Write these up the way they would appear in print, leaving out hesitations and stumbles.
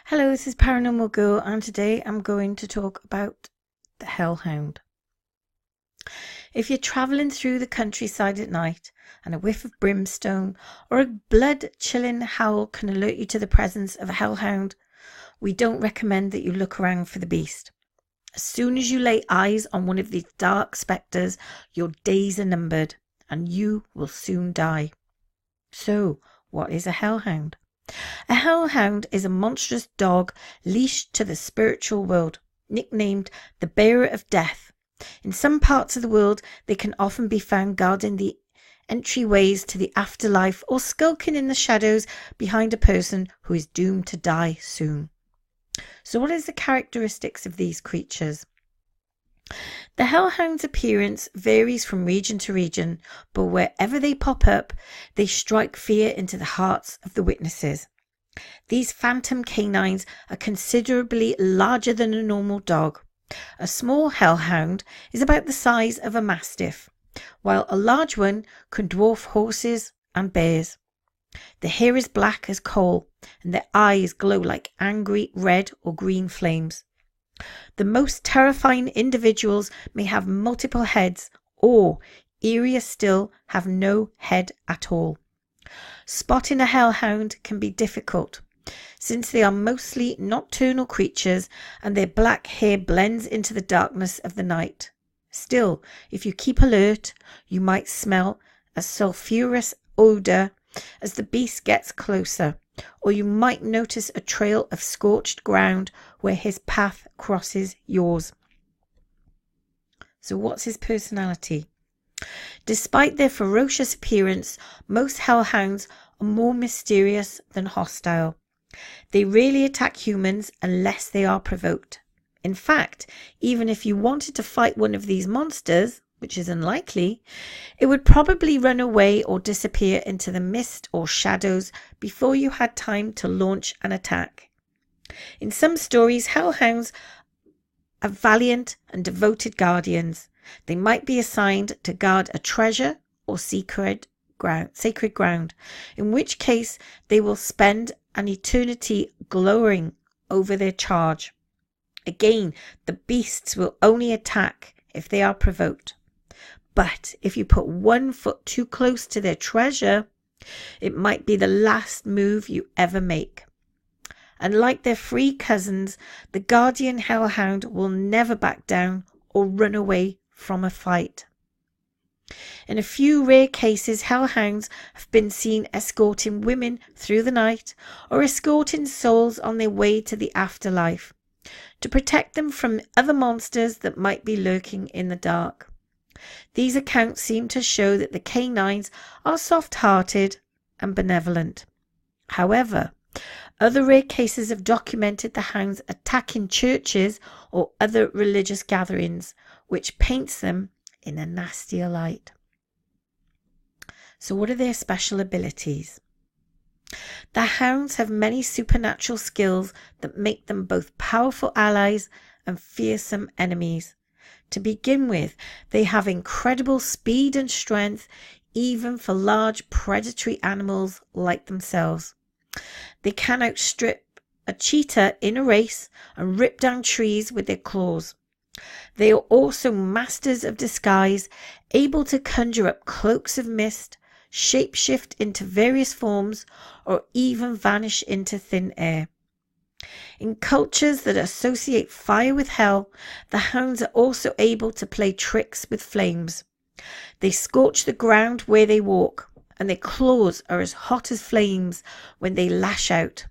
Hello, this is Paranormal Girl, and today I'm going to talk about the Hellhound. If you're travelling through the countryside at night and a whiff of brimstone or a blood-chilling howl can alert you to the presence of a hellhound, we don't recommend that you look around for the beast. As soon as you lay eyes on one of these dark spectres, your days are numbered and you will soon die. So, what is a hellhound? A hellhound is a monstrous dog leashed to the spiritual world, nicknamed the bearer of death. In some parts of the world, they can often be found guarding the entryways to the afterlife or skulking in the shadows behind a person who is doomed to die soon. So what is the characteristics of these creatures? The Hellhounds' appearance varies from region to region, but wherever they pop up, they strike fear into the hearts of the witnesses. These phantom canines are considerably larger than a normal dog. A small hellhound is about the size of a mastiff, while a large one can dwarf horses and bears. Their hair is black as coal, and their eyes glow like angry red or green flames. The most terrifying individuals may have multiple heads, or, eerier still, have no head at all. Spotting a hellhound can be difficult, since they are mostly nocturnal creatures and their black hair blends into the darkness of the night. Still, if you keep alert, you might smell a sulphurous odour as the beast gets closer, or you might notice a trail of scorched ground where his path crosses yours. So what's his personality? Despite their ferocious appearance, most hellhounds are more mysterious than hostile. They rarely attack humans unless they are provoked. In fact, even if you wanted to fight one of these monsters, which is unlikely, it would probably run away or disappear into the mist or shadows before you had time to launch an attack. In some stories, hellhounds are valiant and devoted guardians. They might be assigned to guard a treasure or sacred ground, in which case they will spend an eternity glowering over their charge. Again, the beasts will only attack if they are provoked. But if you put 1 foot too close to their treasure, it might be the last move you ever make. And like their free cousins, the guardian hellhound will never back down or run away from a fight. In a few rare cases, hellhounds have been seen escorting women through the night or escorting souls on their way to the afterlife to protect them from other monsters that might be lurking in the dark. These accounts seem to show that the canines are soft-hearted and benevolent. However, other rare cases have documented the hounds attacking churches or other religious gatherings, which paints them in a nastier light. So what are their special abilities? The hounds have many supernatural skills that make them both powerful allies and fearsome enemies. To begin with, they have incredible speed and strength, even for large predatory animals like themselves. They can outstrip a cheetah in a race and rip down trees with their claws. They are also masters of disguise, able to conjure up cloaks of mist, shapeshift into various forms, or even vanish into thin air. In cultures that associate fire with hell, the hounds are also able to play tricks with flames. They scorch the ground where they walk, and their claws are as hot as flames when they lash out.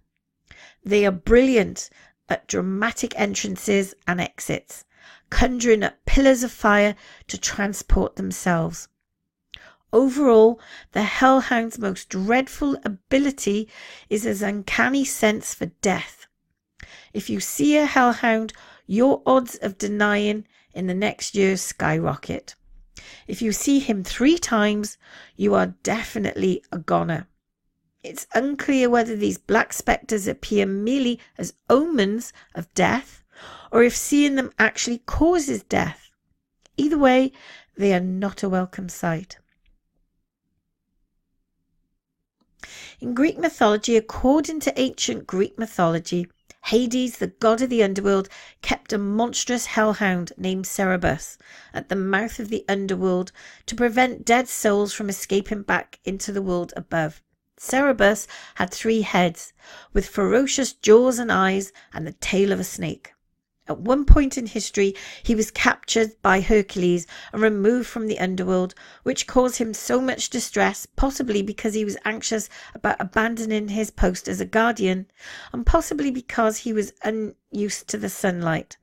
They are brilliant at dramatic entrances and exits, conjuring up pillars of fire to transport themselves. Overall, the hellhound's most dreadful ability is his uncanny sense for death. If you see a hellhound, your odds of dying in the next year skyrocket. If you see him 3 times, you are definitely a goner. It's unclear whether these black spectres appear merely as omens of death, or if seeing them actually causes death. Either way, they are not a welcome sight. In Greek mythology, according to ancient Greek mythology, Hades, the god of the underworld, kept a monstrous hellhound named Cerebus at the mouth of the underworld to prevent dead souls from escaping back into the world above. Cerebus had 3 heads, with ferocious jaws and eyes, and the tail of a snake. At one point in history, he was captured by Hercules and removed from the underworld, which caused him so much distress, possibly because he was anxious about abandoning his post as a guardian, and possibly because he was unused to the sunlight,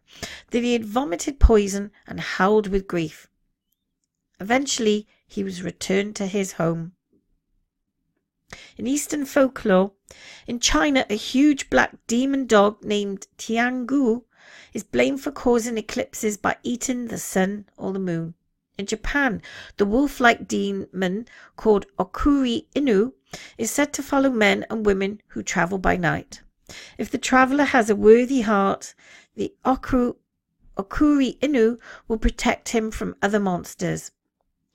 that he had vomited poison and howled with grief. Eventually, he was returned to his home. In Eastern folklore, in China, a huge black demon dog named Tiangu is blamed for causing eclipses by eating the sun or the moon. In Japan, the wolf-like demon called Okuri Inu is said to follow men and women who travel by night. If the traveller has a worthy heart, the Okuri Inu will protect him from other monsters.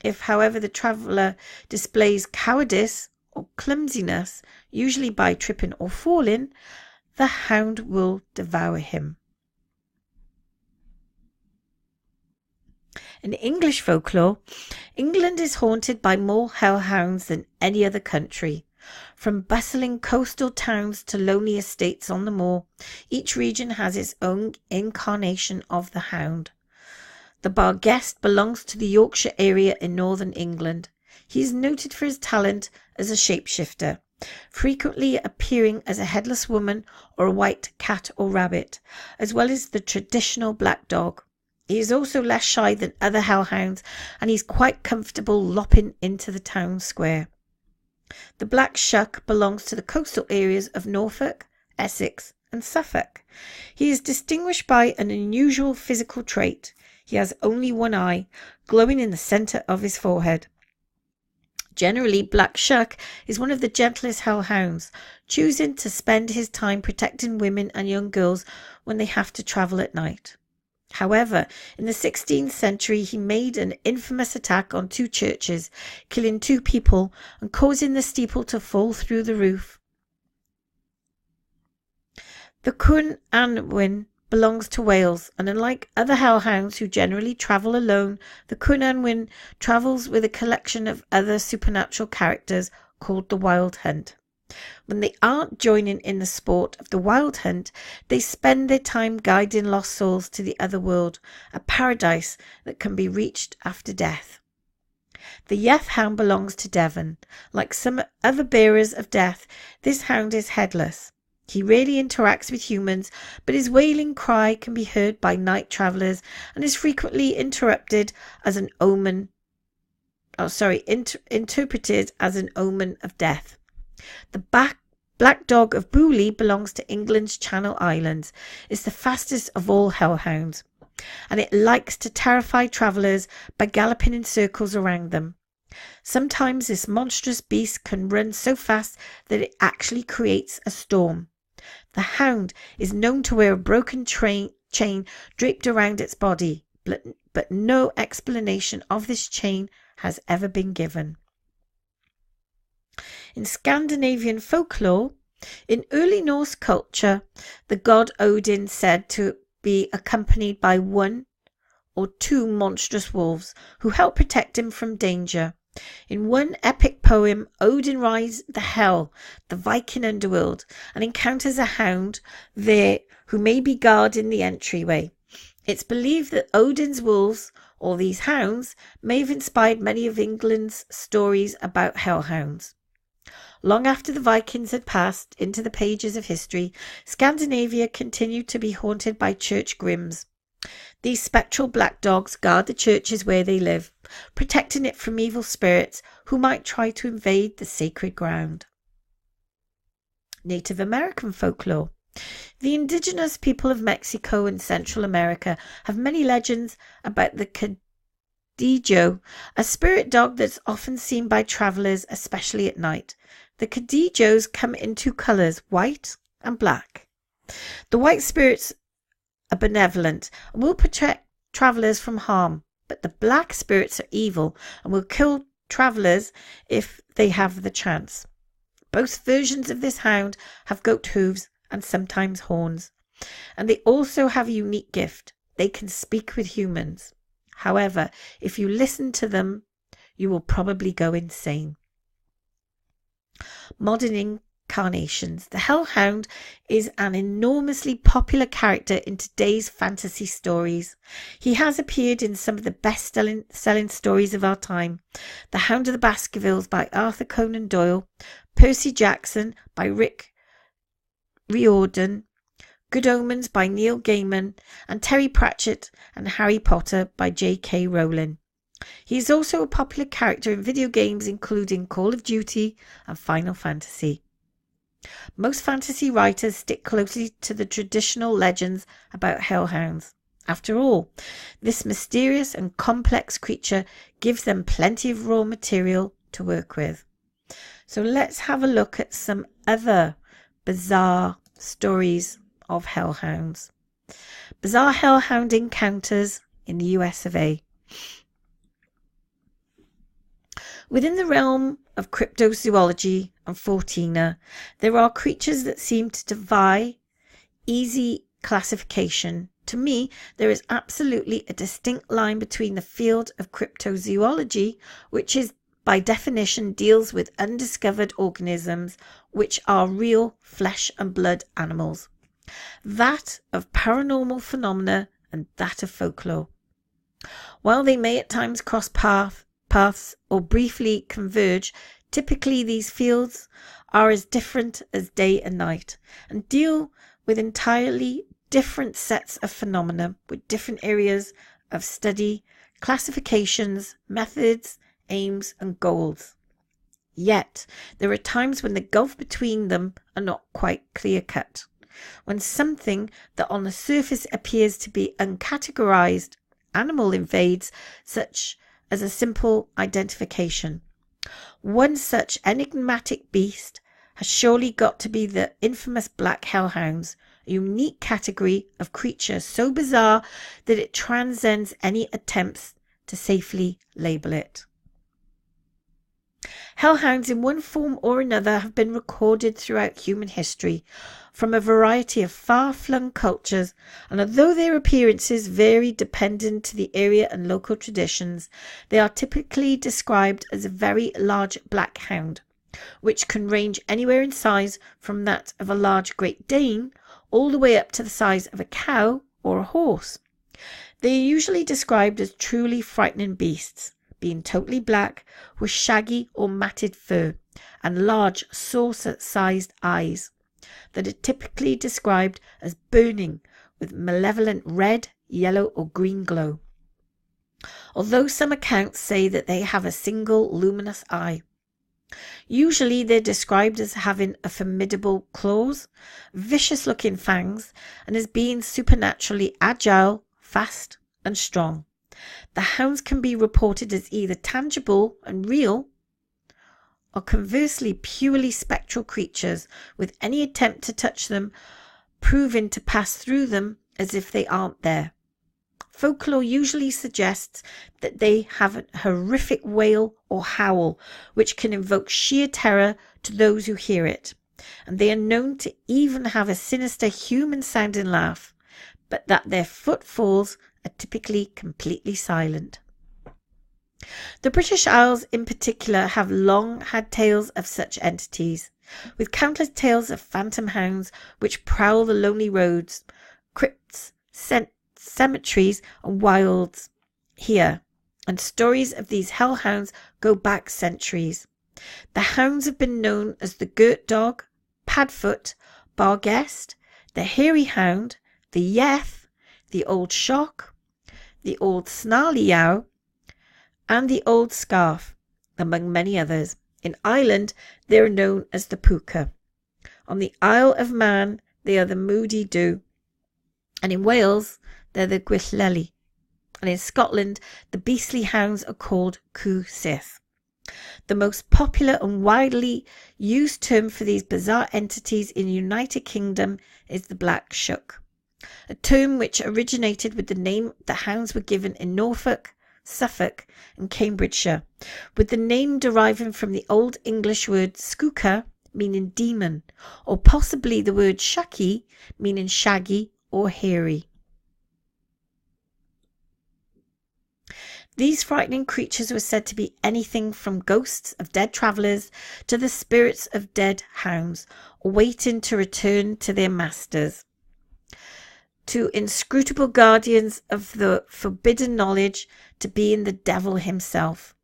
If, however, the traveller displays cowardice or clumsiness, usually by tripping or falling, the hound will devour him. In English folklore, England is haunted by more hellhounds than any other country. From bustling coastal towns to lonely estates on the moor, each region has its own incarnation of the hound. The Barguest belongs to the Yorkshire area in northern England. He is noted for his talent as a shapeshifter, frequently appearing as a headless woman or a white cat or rabbit, as well as the traditional black dog. He is also less shy than other hellhounds, and he's quite comfortable lopping into the town square. The black Shuck belongs to the coastal areas of Norfolk, Essex and Suffolk. He is distinguished by an unusual physical trait. He has only one eye, glowing in the centre of his forehead. Generally, Black Shuck is one of the gentlest hellhounds, choosing to spend his time protecting women and young girls when they have to travel at night. However, in the 16th century, he made an infamous attack on 2 churches, killing 2 people and causing the steeple to fall through the roof. The Cwn Annwyn belongs to Wales, and unlike other hellhounds who generally travel alone, the Cwn Annwyn travels with a collection of other supernatural characters called the Wild Hunt. When they aren't joining in the sport of the Wild Hunt, they spend their time guiding lost souls to the other world, a paradise that can be reached after death. The Yeth Hound belongs to Devon. Like some other bearers of death, this hound is headless. He rarely interacts with humans, but his wailing cry can be heard by night travellers and is frequently interpreted as an omen of death. The black dog of Booley belongs to England's Channel Islands. It's the fastest of all hellhounds, and it likes to terrify travellers by galloping in circles around them. Sometimes this monstrous beast can run so fast that it actually creates a storm. The hound is known to wear a broken chain draped around its body, but no explanation of this chain has ever been given. In Scandinavian folklore, in early Norse culture, the god Odin said to be accompanied by 1 or 2 monstrous wolves who help protect him from danger. In one epic poem, Odin rides the Hell, the Viking underworld, and encounters a hound there who may be guarding the entryway. It's believed that Odin's wolves, or these hounds, may have inspired many of England's stories about hellhounds. Long after the Vikings had passed into the pages of history, Scandinavia continued to be haunted by church grims. These spectral black dogs guard the churches where they live, protecting it from evil spirits who might try to invade the sacred ground. Native American folklore. The indigenous people of Mexico and Central America have many legends about the Cadillo, a spirit dog that's often seen by travellers, especially at night. The Cadillos come in 2 colours, white and black. The white spirits are benevolent and will protect travellers from harm, but the black spirits are evil and will kill travellers if they have the chance. Both versions of this hound have goat hooves and sometimes horns. And they also have a unique gift. They can speak with humans. However, if you listen to them, you will probably go insane. Modern incarnations. The Hellhound is an enormously popular character in today's fantasy stories. He has appeared in some of the best-selling stories of our time. The Hound of the Baskervilles by Arthur Conan Doyle, Percy Jackson by Rick Riordan, Good Omens by Neil Gaiman, and Terry Pratchett and Harry Potter by J.K. Rowling. He is also a popular character in video games including Call of Duty and Final Fantasy. Most fantasy writers stick closely to the traditional legends about hellhounds. After all, this mysterious and complex creature gives them plenty of raw material to work with. So let's have a look at some other bizarre stories of hellhounds. Bizarre hellhound encounters in the US of A. Within the realm of cryptozoology and Fortina, there are creatures that seem to defy easy classification. To me, there is absolutely a distinct line between the field of cryptozoology, which is by definition deals with undiscovered organisms which are real flesh and blood animals, that of paranormal phenomena, and that of folklore. While they may at times cross paths or briefly converge, typically these fields are as different as day and night and deal with entirely different sets of phenomena with different areas of study, classifications, methods, aims and goals. Yet there are times when the gulf between them are not quite clear-cut, when something that on the surface appears to be uncategorized animal invades, such as a simple identification. One such enigmatic beast has surely got to be the infamous black hellhounds, a unique category of creature so bizarre that it transcends any attempts to safely label it. Hellhounds in one form or another have been recorded throughout human history from a variety of far-flung cultures, and although their appearances vary dependent to the area and local traditions, they are typically described as a very large black hound, which can range anywhere in size from that of a large Great Dane all the way up to the size of a cow or a horse. They are usually described as truly frightening beasts, being totally black with shaggy or matted fur and large saucer-sized eyes that are typically described as burning with malevolent red, yellow or green glow, although some accounts say that they have a single luminous eye. Usually they're described as having a formidable claws, vicious-looking fangs, and as being supernaturally agile, fast and strong. The hounds can be reported as either tangible and real, or conversely purely spectral creatures, with any attempt to touch them proving to pass through them as if they aren't there. Folklore usually suggests that they have a horrific wail or howl which can invoke sheer terror to those who hear it, and they are known to even have a sinister human-sounding laugh, but that their footfalls are typically completely silent. The British Isles in particular have long had tales of such entities, with countless tales of phantom hounds which prowl the lonely roads, crypts, cemeteries and wilds here, and stories of these hellhounds go back centuries. The hounds have been known as the Girt Dog, Padfoot, Barguest, the Hairy Hound, the Yeth, the Old Shuck, the Old Snarly Yow, and the Old Scarf, among many others. In Ireland, they are known as the Puka. On the Isle of Man, they are the Moody Dew, and in Wales, they're the Gwylleli, and in Scotland, the beastly hounds are called Cw Sith. The most popular and widely used term for these bizarre entities in the United Kingdom is the Black Shuck, a term which originated with the name the hounds were given in Norfolk, Suffolk and Cambridgeshire, with the name deriving from the Old English word skooka, meaning demon, or possibly the word Shucky, meaning shaggy or hairy. These frightening creatures were said to be anything from ghosts of dead travellers to the spirits of dead hounds waiting to return to their masters, to inscrutable guardians of the forbidden knowledge to being the devil himself.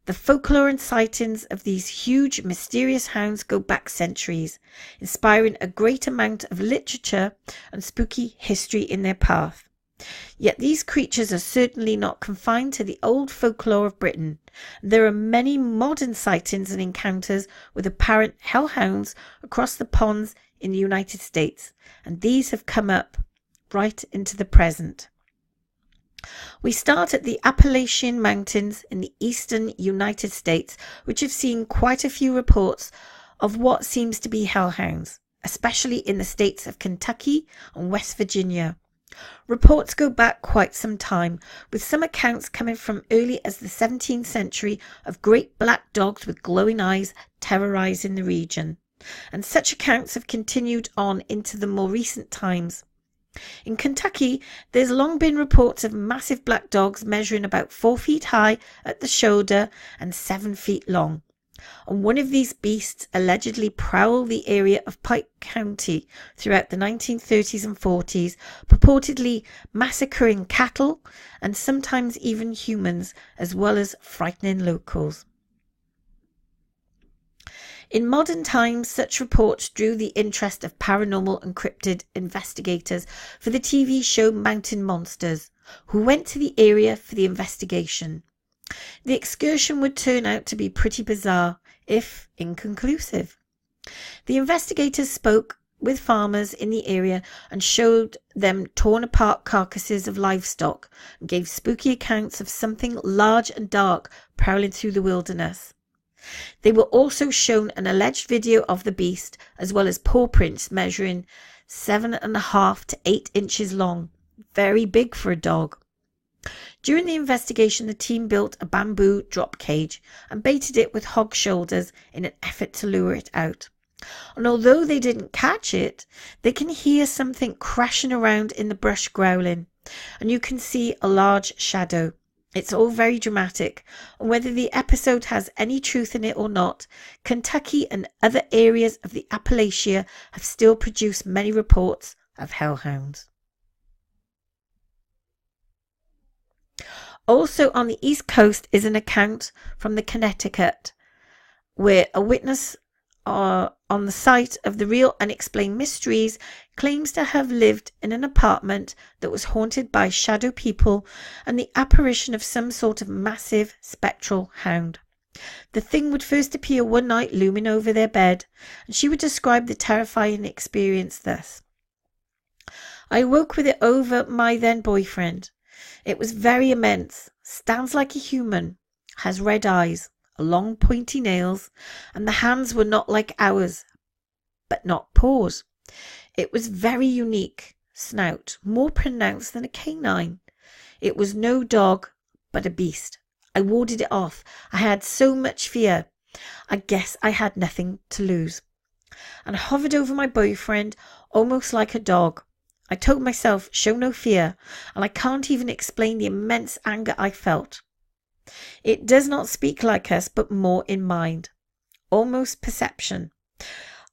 The folklore and sightings of these huge, mysterious hounds go back centuries, inspiring a great amount of literature and spooky history in their path. Yet these creatures are certainly not confined to the old folklore of Britain. There are many modern sightings and encounters with apparent hellhounds across the ponds in the United States, and these have come up right into the present. We start at the Appalachian Mountains in the eastern United States, which have seen quite a few reports of what seems to be hellhounds, especially in the states of Kentucky and West Virginia. Reports go back quite some time, with some accounts coming from early as the 17th century of great black dogs with glowing eyes terrorizing the region, and such accounts have continued on into the more recent times. In Kentucky, there's long been reports of massive black dogs measuring about 4 feet high at the shoulder and 7 feet long. And one of these beasts allegedly prowled the area of Pike County throughout the 1930s and 40s, purportedly massacring cattle and sometimes even humans, as well as frightening locals. In modern times, such reports drew the interest of paranormal and cryptid investigators for the TV show Mountain Monsters, who went to the area for the investigation. The excursion would turn out to be pretty bizarre, if inconclusive. The investigators spoke with farmers in the area and showed them torn apart carcasses of livestock and gave spooky accounts of something large and dark prowling through the wilderness. They were also shown an alleged video of the beast, as well as paw prints measuring 7.5 to 8 inches long, very big for a dog. During the investigation, the team built a bamboo drop cage and baited it with hog shoulders in an effort to lure it out. And although they didn't catch it, they can hear something crashing around in the brush growling, and you can see a large shadow. It's all very dramatic, and whether the episode has any truth in it or not, Kentucky and other areas of the Appalachia have still produced many reports of hellhounds. Also on the East Coast is an account from the Connecticut, where a witness on the site of the real unexplained mysteries claims to have lived in an apartment that was haunted by shadow people and the apparition of some sort of massive spectral hound. The thing would first appear one night looming over their bed, and she would describe the terrifying experience thus: "I woke with it over my then boyfriend. It was very immense, stands like a human, has red eyes, long pointy nails, and the hands were not like ours, but not paws. It was very unique, snout, more pronounced than a canine. It was no dog, but a beast. I warded it off. I had so much fear. I guess I had nothing to lose, and hovered over my boyfriend almost like a dog. I told myself, show no fear, and I can't even explain the immense anger I felt. It does not speak like us, but more in mind, almost perception.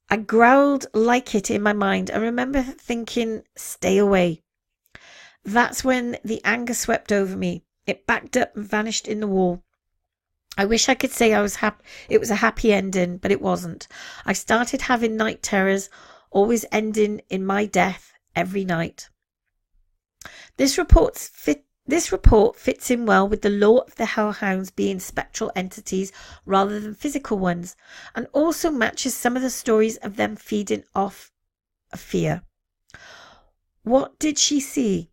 I growled like it in my mind and remember thinking, stay away. That's when the anger swept over me. It backed up and vanished in the wall. I wish I could say it was a happy ending, but it wasn't. I started having night terrors, always ending in my death every night." This report fits in well with the lore of the hellhounds being spectral entities rather than physical ones, and also matches some of the stories of them feeding off a fear. What did she see?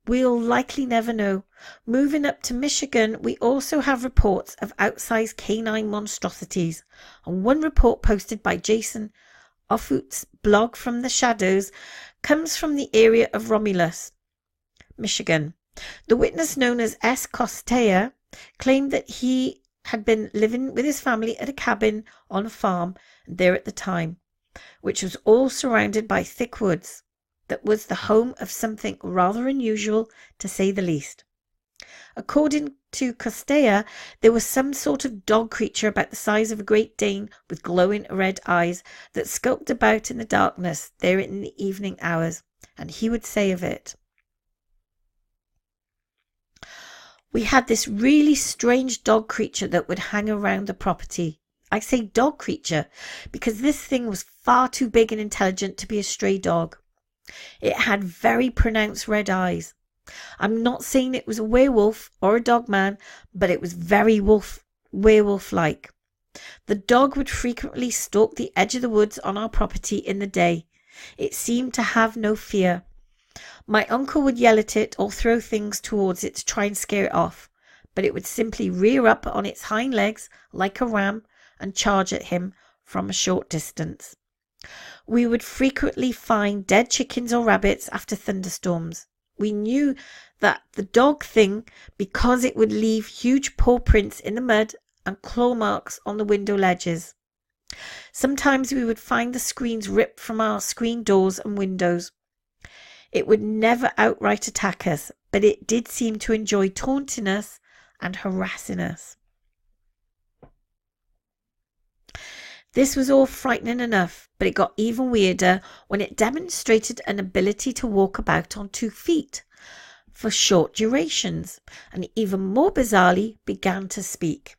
We'll likely never know. Moving up to Michigan, we also have reports of outsized canine monstrosities, and one report posted by Jason Offutt's blog From the Shadows comes from the area of Romulus, Michigan. The witness, known as S. Costea, claimed that he had been living with his family at a cabin on a farm there at the time, which was all surrounded by thick woods. That was the home of something rather unusual, to say the least. According to Costea, there was some sort of dog creature about the size of a Great Dane with glowing red eyes that skulked about in the darkness there in the evening hours, and he would say of it, "We had this really strange dog creature that would hang around the property." I say dog creature because this thing was far too big and intelligent to be a stray dog. It had very pronounced red eyes. I'm not saying it was a werewolf or a dog man, but it was very werewolf-like. The dog would frequently stalk the edge of the woods on our property in the day. It seemed to have no fear. My uncle would yell at it or throw things towards it to try and scare it off, but it would simply rear up on its hind legs like a ram and charge at him from a short distance. We would frequently find dead chickens or rabbits after thunderstorms. We knew that the dog thing because it would leave huge paw prints in the mud and claw marks on the window ledges. Sometimes we would find the screens ripped from our screen doors and windows. It would never outright attack us, but it did seem to enjoy taunting us and harassing us. This was all frightening enough, but it got even weirder when it demonstrated an ability to walk about on 2 feet for short durations, and even more bizarrely began to speak,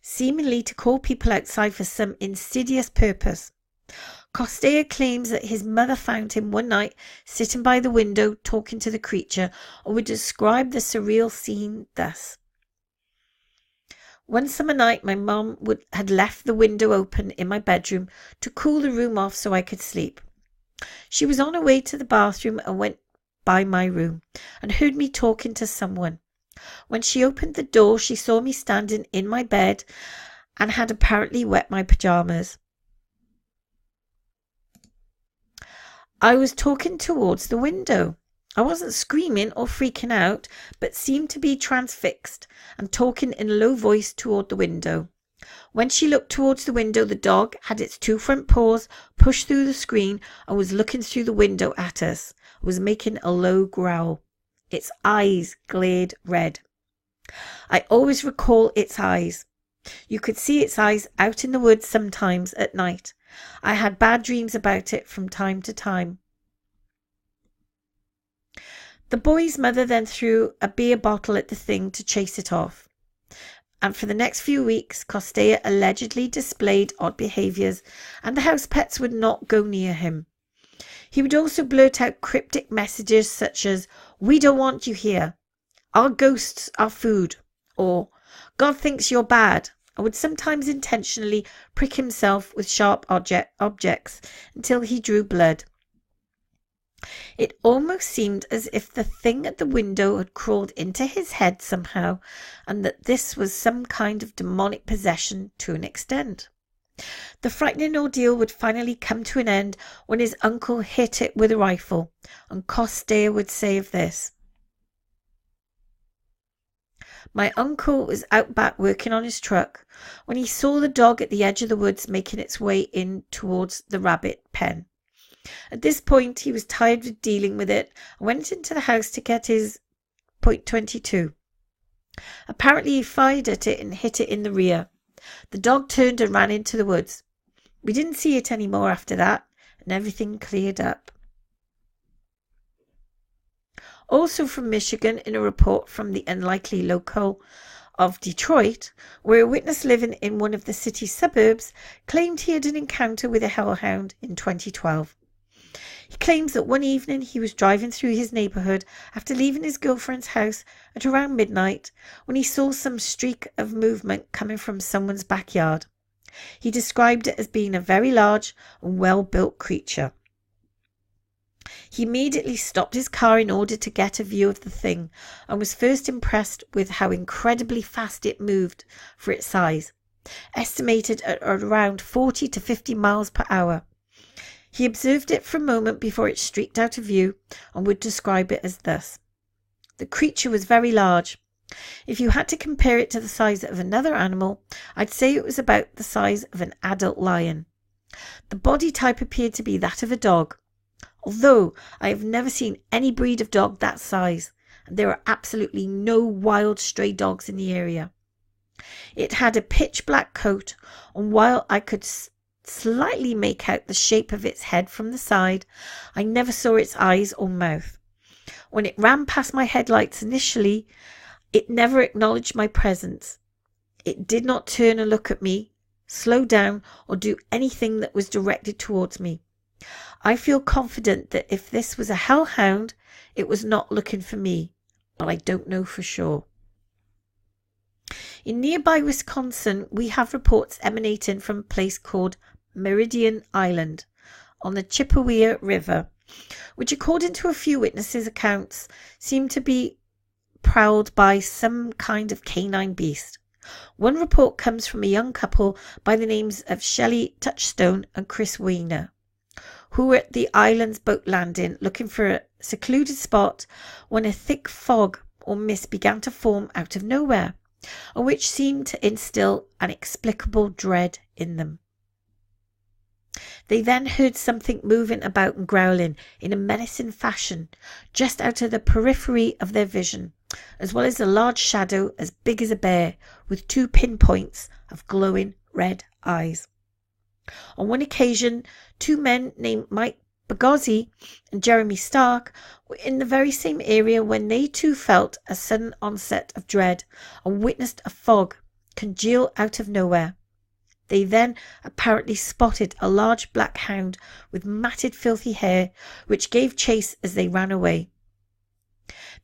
seemingly to call people outside for some insidious purpose. Costea claims that his mother found him one night sitting by the window talking to the creature, and would describe the surreal scene thus. One summer night, my mum had left the window open in my bedroom to cool the room off so I could sleep. She was on her way to the bathroom and went by my room and heard me talking to someone. When she opened the door, she saw me standing in my bed and had apparently wet my pajamas. I was talking towards the window. I wasn't screaming or freaking out, but seemed to be transfixed and talking in a low voice toward the window. When she looked towards the window, the dog had its 2 front paws pushed through the screen and was looking through the window at us, was making a low growl. Its eyes glared red. I always recall its eyes. You could see its eyes out in the woods sometimes at night. I had bad dreams about it from time to time. The boy's mother then threw a beer bottle at the thing to chase it off. And for the next few weeks, Costea allegedly displayed odd behaviours, and the house pets would not go near him. He would also blurt out cryptic messages such as, "We don't want you here," "Our ghosts are food," or "God thinks you're bad," and would sometimes intentionally prick himself with sharp objects until he drew blood. It almost seemed as if the thing at the window had crawled into his head somehow, and that this was some kind of demonic possession to an extent. The frightening ordeal would finally come to an end when his uncle hit it with a rifle, and Costea would say of this, "My uncle was out back working on his truck when he saw the dog at the edge of the woods making its way in towards the rabbit pen. At this point, he was tired of dealing with it and went into the house to get his .22. Apparently, he fired at it and hit it in the rear. The dog turned and ran into the woods. We didn't see it anymore after that, and everything cleared up." Also from Michigan, in a report from the unlikely local of Detroit, where a witness living in one of the city's suburbs claimed he had an encounter with a hellhound in 2012. He claims that one evening he was driving through his neighbourhood after leaving his girlfriend's house at around midnight when he saw some streak of movement coming from someone's backyard. He described it as being a very large and well-built creature. He immediately stopped his car in order to get a view of the thing and was first impressed with how incredibly fast it moved for its size, estimated at around 40 to 50 miles per hour. He observed it for a moment before it streaked out of view and would describe it as thus. The creature was very large. If you had to compare it to the size of another animal, I'd say it was about the size of an adult lion. The body type appeared to be that of a dog, although I have never seen any breed of dog that size, and there are absolutely no wild stray dogs in the area. It had a pitch black coat, and while I could slightly make out the shape of its head from the side, I never saw its eyes or mouth. When it ran past my headlights initially, it never acknowledged my presence. It did not turn and look at me, slow down, or do anything that was directed towards me. I feel confident that if this was a hellhound, it was not looking for me, but I don't know for sure. In nearby Wisconsin, we have reports emanating from a place called Meridian Island on the Chippewa River, which according to a few witnesses' accounts seemed to be prowled by some kind of canine beast. One report comes from a young couple by the names of Shelley Touchstone and Chris Weiner, who were at the island's boat landing looking for a secluded spot when a thick fog or mist began to form out of nowhere, and which seemed to instill an inexplicable dread in them. They then heard something moving about and growling in a menacing fashion just out of the periphery of their vision, as well as a large shadow as big as a bear with 2 pinpoints of glowing red eyes. On one occasion, 2 men named Mike Bagozzi and Jeremy Stark were in the very same area when they too felt a sudden onset of dread and witnessed a fog congeal out of nowhere. They then apparently spotted a large black hound with matted filthy hair, which gave chase as they ran away.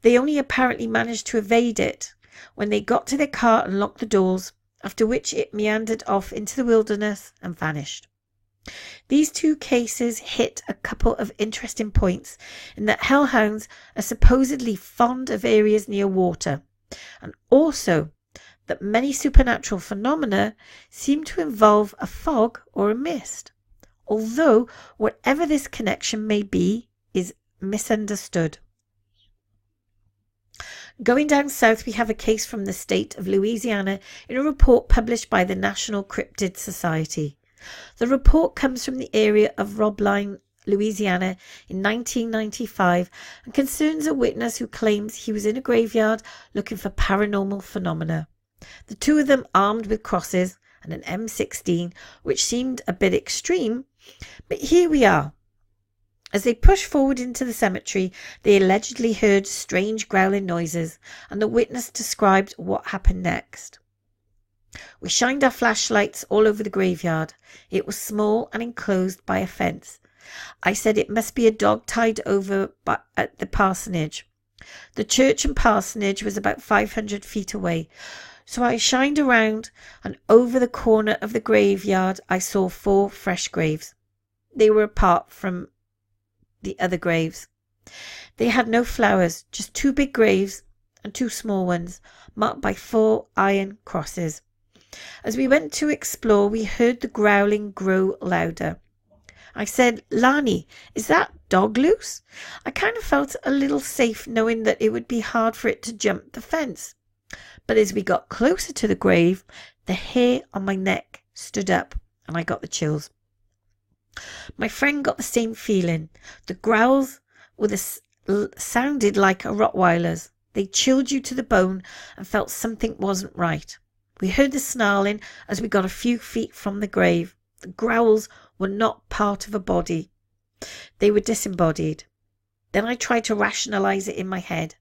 They only apparently managed to evade it when they got to their car and locked the doors, after which it meandered off into the wilderness and vanished. These 2 cases hit a couple of interesting points in that hellhounds are supposedly fond of areas near water, and also that many supernatural phenomena seem to involve a fog or a mist, although whatever this connection may be is misunderstood. Going down south, we have a case from the state of Louisiana in a report published by the National Cryptid Society. The report comes from the area of Roebline, Louisiana in 1995 and concerns a witness who claims he was in a graveyard looking for paranormal phenomena. The 2 of them armed with crosses and an M16, which seemed a bit extreme, but here we are. As they pushed forward into the cemetery, they allegedly heard strange growling noises, and the witness described what happened next. We shined our flashlights all over the graveyard. It was small and enclosed by a fence. I said it must be a dog tied over at the parsonage. The church and parsonage was about 500 feet away, so I shined around, and over the corner of the graveyard I saw 4 fresh graves. They were apart from the other graves. They had no flowers, just 2 big graves and 2 small ones, marked by 4 iron crosses. As we went to explore, we heard the growling grow louder. I said, "Lani, is that dog loose?" I kind of felt a little safe knowing that it would be hard for it to jump the fence. But as we got closer to the grave, the hair on my neck stood up and I got the chills. My friend got the same feeling. The growls sounded like a Rottweiler's. They chilled you to the bone and felt something wasn't right. We heard the snarling as we got a few feet from the grave. The growls were not part of a body. They were disembodied. Then I tried to rationalize it in my head.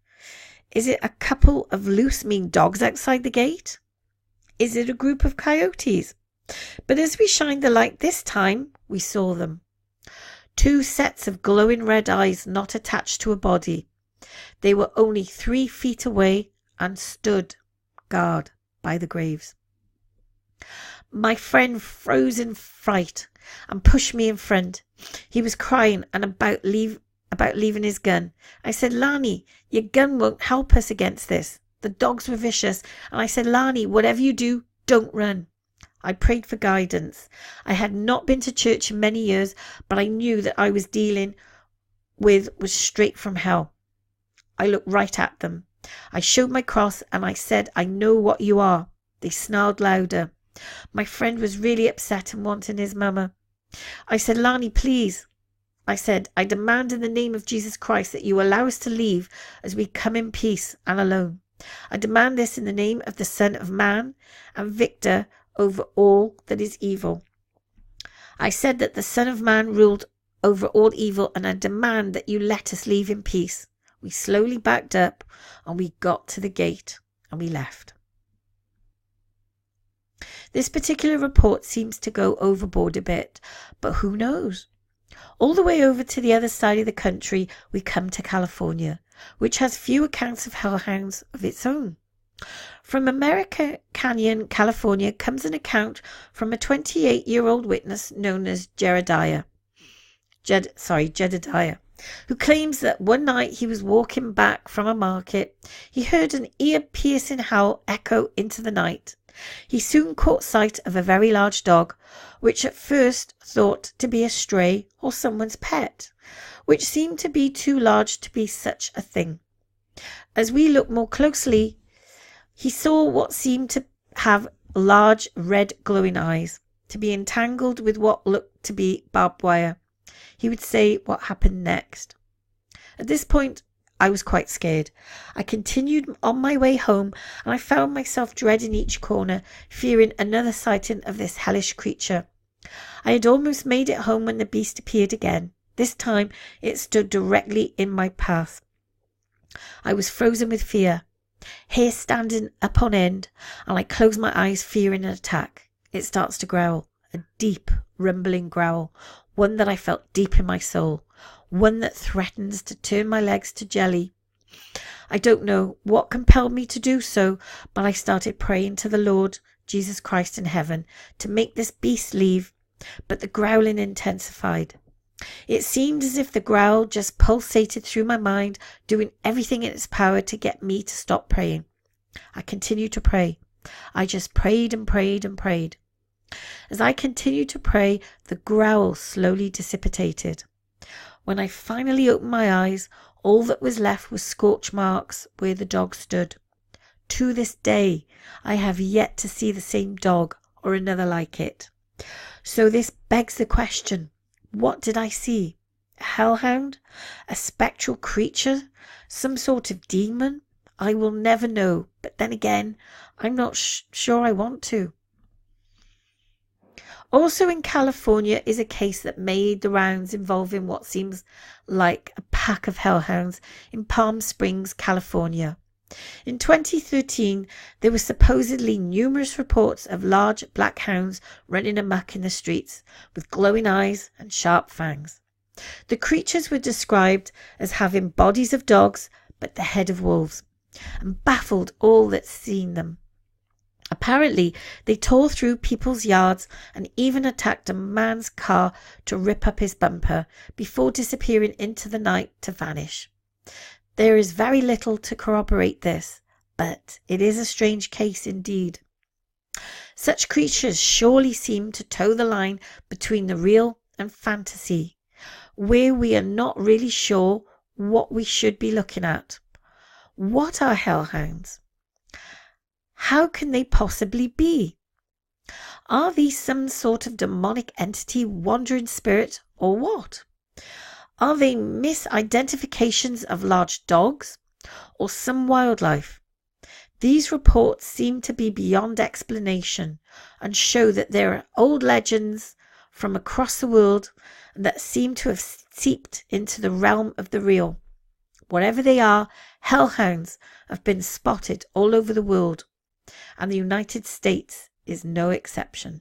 Is it a couple of loose, mean dogs outside the gate? Is it a group of coyotes? But as we shined the light this time, we saw them. 2 sets of glowing red eyes not attached to a body. They were only 3 feet away and stood guard by the graves. My friend froze in fright and pushed me in front. He was crying and about leaving his gun. I said, "Lani, your gun won't help us against this. The dogs were vicious." And I said, "Lani, whatever you do, don't run." I prayed for guidance. I had not been to church in many years, but I knew that I was dealing with was straight from hell. I looked right at them. I showed my cross and I said, I know what you are. They snarled louder. My friend was really upset and wanting his mama. I said, Lani, please. I said, I demand in the name of Jesus Christ that you allow us to leave as we come in peace and alone. I demand this in the name of the Son of Man and victor over all that is evil. I said that the Son of Man ruled over all evil, and I demand that you let us leave in peace. We slowly backed up and we got to the gate and we left. This particular report seems to go overboard a bit, but who knows? All the way over to the other side of the country, we come to California, which has few accounts of hellhounds of its own. From America Canyon, California, comes an account from a 28-year-old witness known as Jedediah, who claims that one night he was walking back from a market. He heard an ear-piercing howl echo into the night. He soon caught sight of a very large dog, which at first thought to be a stray or someone's pet, which seemed to be too large to be such a thing. As we looked more closely, he saw what seemed to have large red glowing eyes, to be entangled with what looked to be barbed wire. He would say what happened next. At this point, I was quite scared. I continued on my way home, and I found myself dreading each corner, fearing another sighting of this hellish creature. I had almost made it home when the beast appeared again. This time it stood directly in my path. I was frozen with fear, hair standing up on end, and I closed my eyes, fearing an attack. It starts to growl, a deep, rumbling growl, one that I felt deep in my soul, one that threatens to turn my legs to jelly. I don't know what compelled me to do so, but I started praying to the Lord Jesus Christ in heaven to make this beast leave, but the growling intensified. It seemed as if the growl just pulsated through my mind, doing everything in its power to get me to stop praying. I continued to pray. I just prayed and prayed and prayed. As I continued to pray, the growl slowly dissipated. When I finally opened my eyes, all that was left was scorch marks where the dog stood. To this day, I have yet to see the same dog or another like it. So this begs the question, what did I see? A hellhound? A spectral creature? Some sort of demon? I will never know, but then again, I'm not sure I want to. Also in California is a case that made the rounds involving what seems like a pack of hellhounds in Palm Springs, California. In 2013, there were supposedly numerous reports of large black hounds running amok in the streets with glowing eyes and sharp fangs. The creatures were described as having bodies of dogs but the head of wolves, and baffled all that seen them. Apparently, they tore through people's yards and even attacked a man's car to rip up his bumper before disappearing into the night to vanish. There is very little to corroborate this, but it is a strange case indeed. Such creatures surely seem to toe the line between the real and fantasy, where we are not really sure what we should be looking at. What are hellhounds? How can they possibly be? Are these some sort of demonic entity, wandering spirit, or what? Are they misidentifications of large dogs or some wildlife? These reports seem to be beyond explanation and show that there are old legends from across the world that seem to have seeped into the realm of the real. Whatever they are, hellhounds have been spotted all over the world, and the United States is no exception.